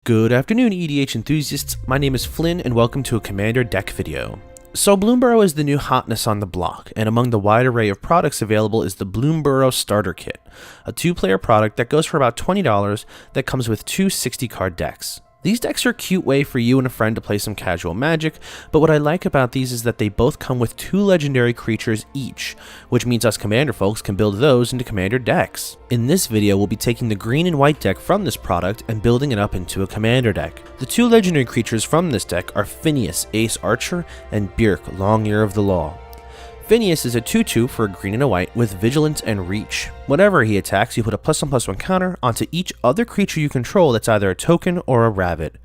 Good afternoon, EDH enthusiasts. My name is Flynn, and welcome to a Commander deck video. So Bloomburrow is the new hotness on the block, and among the wide array of products available is the Bloomburrow Starter Kit, a two-player product that goes for about $20 that comes with two 60-card decks. These decks are a cute way for you and a friend to play some casual Magic, but what I like about these is that they both come with two legendary creatures each, which means us Commander folks can build those into Commander decks. In this video, we'll be taking the green and white deck from this product and building it up into a Commander deck. The two legendary creatures from this deck are Finneas, Ace Archer, and Byrk, Long Ear of the Law. Finneas is a 2/2 for a green and a white with Vigilance and Reach. Whenever he attacks, you put a +1/+1 counter onto each other creature you control that's either a token or a rabbit.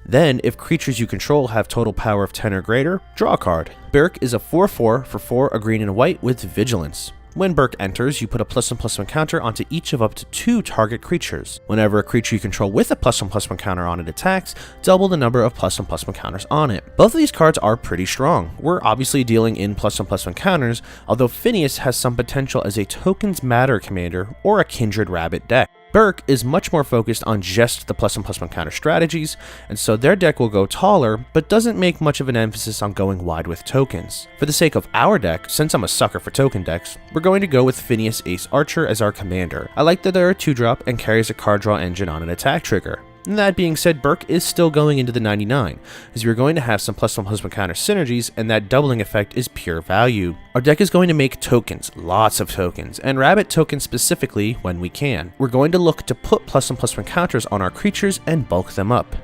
Then, if creatures you control have total power of 10 or greater, draw a card. Byrk is a 4/4 for 4 a green and a white with Vigilance. When Byrk enters, you put a +1/+1 counter onto each of up to 2 target creatures. Whenever a creature you control with a +1/+1 counter on it attacks, double the number of +1/+1 counters on it. Both of these cards are pretty strong. We're obviously dealing in +1/+1 counters, although Finneas has some potential as a Tokens Matter commander or a Kindred Rabbit deck. Byrk is much more focused on just the +1/+1 counter strategies, and so their deck will go taller, but doesn't make much of an emphasis on going wide with tokens. For the sake of our deck, since I'm a sucker for token decks, we're going to go with Finneas Ace Archer as our commander. I like that they're a 2-drop and carries a card draw engine on an attack trigger. And that being said, Byrk is still going into the 99, as we're going to have some +1/+1 counter synergies, and that doubling effect is pure value. Our deck is going to make tokens, lots of tokens, and rabbit tokens specifically when we can. We're going to look to put +1/+1 counters on our creatures and bulk them up.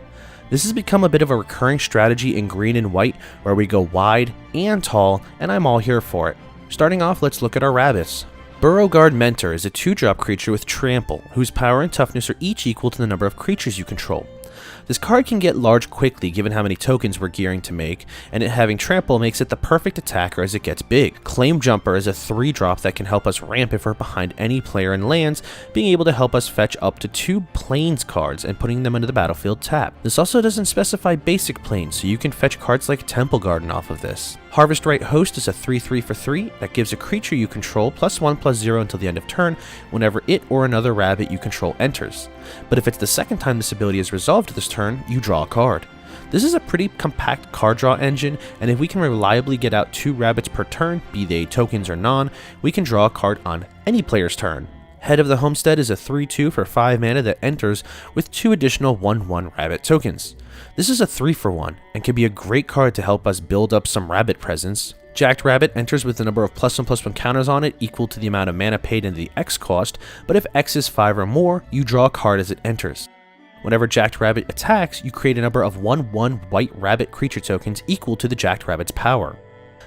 This has become a bit of a recurring strategy in green and white, where we go wide and tall, and I'm all here for it. Starting off, let's look at our rabbits. Burrowguard Mentor is a 2-drop creature with Trample, whose power and toughness are each equal to the number of creatures you control. This card can get large quickly given how many tokens we're gearing to make, and it having Trample makes it the perfect attacker as it gets big. Claim Jumper is a 3-drop that can help us ramp if we're behind any player in lands, being able to help us fetch up to 2 Plains cards and putting them into the battlefield tapped. This also doesn't specify basic Plains, so you can fetch cards like Temple Garden off of this. Harvest Right Host is a 3/3 for 3 that gives a creature you control +1/+0 until the end of turn whenever it or another rabbit you control enters. But if it's the second time this ability is resolved this turn, you draw a card. This is a pretty compact card draw engine, and if we can reliably get out 2 rabbits per turn, be they tokens or non, we can draw a card on any player's turn. Head of the Homestead is a 3/2 for 5 mana that enters with 2 additional 1/1 rabbit tokens. This is a 3-for-1 and can be a great card to help us build up some rabbit presence. Jacked Rabbit enters with the number of +1/+1 counters on it equal to the amount of mana paid and the X cost, but if X is 5 or more, you draw a card as it enters. Whenever Jacked Rabbit attacks, you create a number of 1/1 white rabbit creature tokens equal to the Jacked Rabbit's power.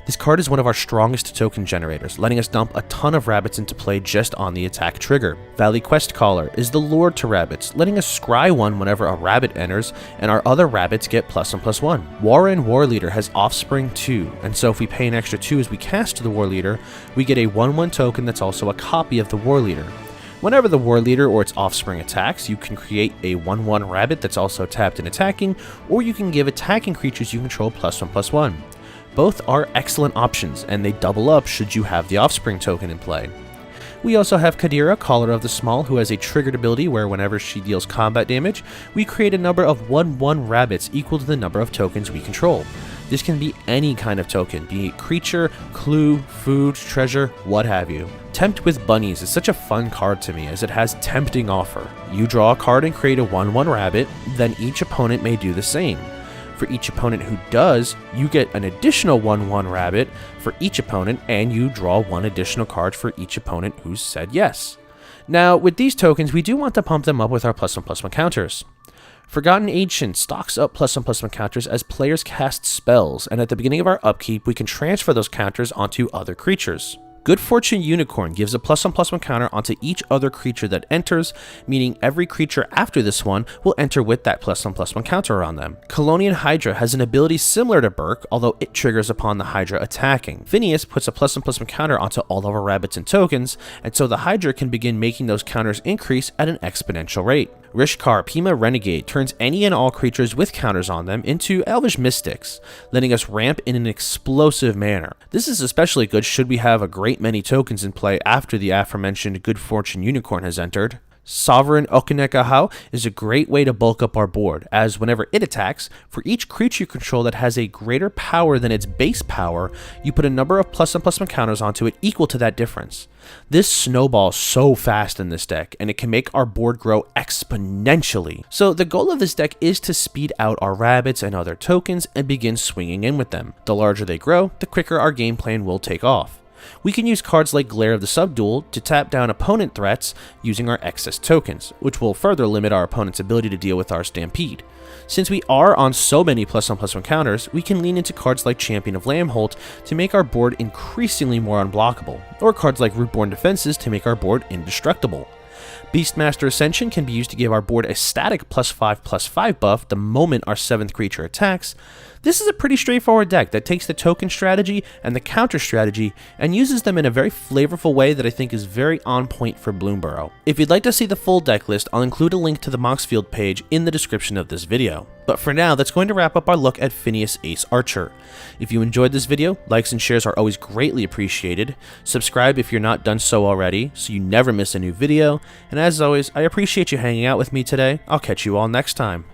This card is one of our strongest token generators, letting us dump a ton of rabbits into play just on the attack trigger. Valley Quest Caller is the lure to rabbits, letting us scry one whenever a rabbit enters, and our other rabbits get +1/+1. Warren War Leader has Offspring 2, and so if we pay an extra 2 as we cast to the War Leader, we get a 1/1 token that's also a copy of the War Leader. Whenever the War Leader or its offspring attacks, you can create a 1/1 rabbit that's also tapped and attacking, or you can give attacking creatures you control +1/+1. Both are excellent options, and they double up should you have the Offspring token in play. We also have Kadira, Caller of the Small, who has a triggered ability where whenever she deals combat damage, we create a number of 1/1 rabbits equal to the number of tokens we control. This can be any kind of token, be it creature, clue, food, treasure, what have you. Tempt with Bunnies is such a fun card to me as it has Tempting Offer. You draw a card and create a 1/1 rabbit, then each opponent may do the same. For each opponent who does, you get an additional 1/1 rabbit for each opponent, and you draw 1 additional card for each opponent who's said yes. Now, with these tokens, we do want to pump them up with our +1/+1 counters. Forgotten Ancient stocks up +1/+1 counters as players cast spells, and at the beginning of our upkeep, we can transfer those counters onto other creatures. Good Fortune Unicorn gives a +1/+1 counter onto each other creature that enters, meaning every creature after this one will enter with that +1/+1 counter on them. Colonian Hydra has an ability similar to Byrk, although it triggers upon the Hydra attacking. Finneas puts a +1/+1 counter onto all of our rabbits and tokens, and so the Hydra can begin making those counters increase at an exponential rate. Rishkar Pima Renegade turns any and all creatures with counters on them into Elvish Mystics, letting us ramp in an explosive manner. This is especially good should we have a great many tokens in play after the aforementioned Good Fortune Unicorn has entered. Sovereign Okanekahau is a great way to bulk up our board, as whenever it attacks, for each creature you control that has a greater power than its base power, you put a number of +1/+1 counters onto it equal to that difference. This snowballs so fast in this deck, and it can make our board grow exponentially. So the goal of this deck is to speed out our rabbits and other tokens and begin swinging in with them. The larger they grow, the quicker our game plan will take off. We can use cards like Glare of the Subdual to tap down opponent threats using our excess tokens, which will further limit our opponent's ability to deal with our Stampede. Since we are on so many +1/+1 counters, we can lean into cards like Champion of Lambholt to make our board increasingly more unblockable, or cards like Rootborn Defenses to make our board indestructible. Beastmaster Ascension can be used to give our board a static +5/+5 buff the moment our 7th creature attacks. This is a pretty straightforward deck that takes the token strategy and the counter strategy and uses them in a very flavorful way that I think is very on point for Bloomburrow. If you'd like to see the full deck list, I'll include a link to the Moxfield page in the description of this video. But for now, that's going to wrap up our look at Finneas Ace Archer. If you enjoyed this video, likes and shares are always greatly appreciated. Subscribe if you're not done so already, so you never miss a new video. And as always, I appreciate you hanging out with me today. I'll catch you all next time.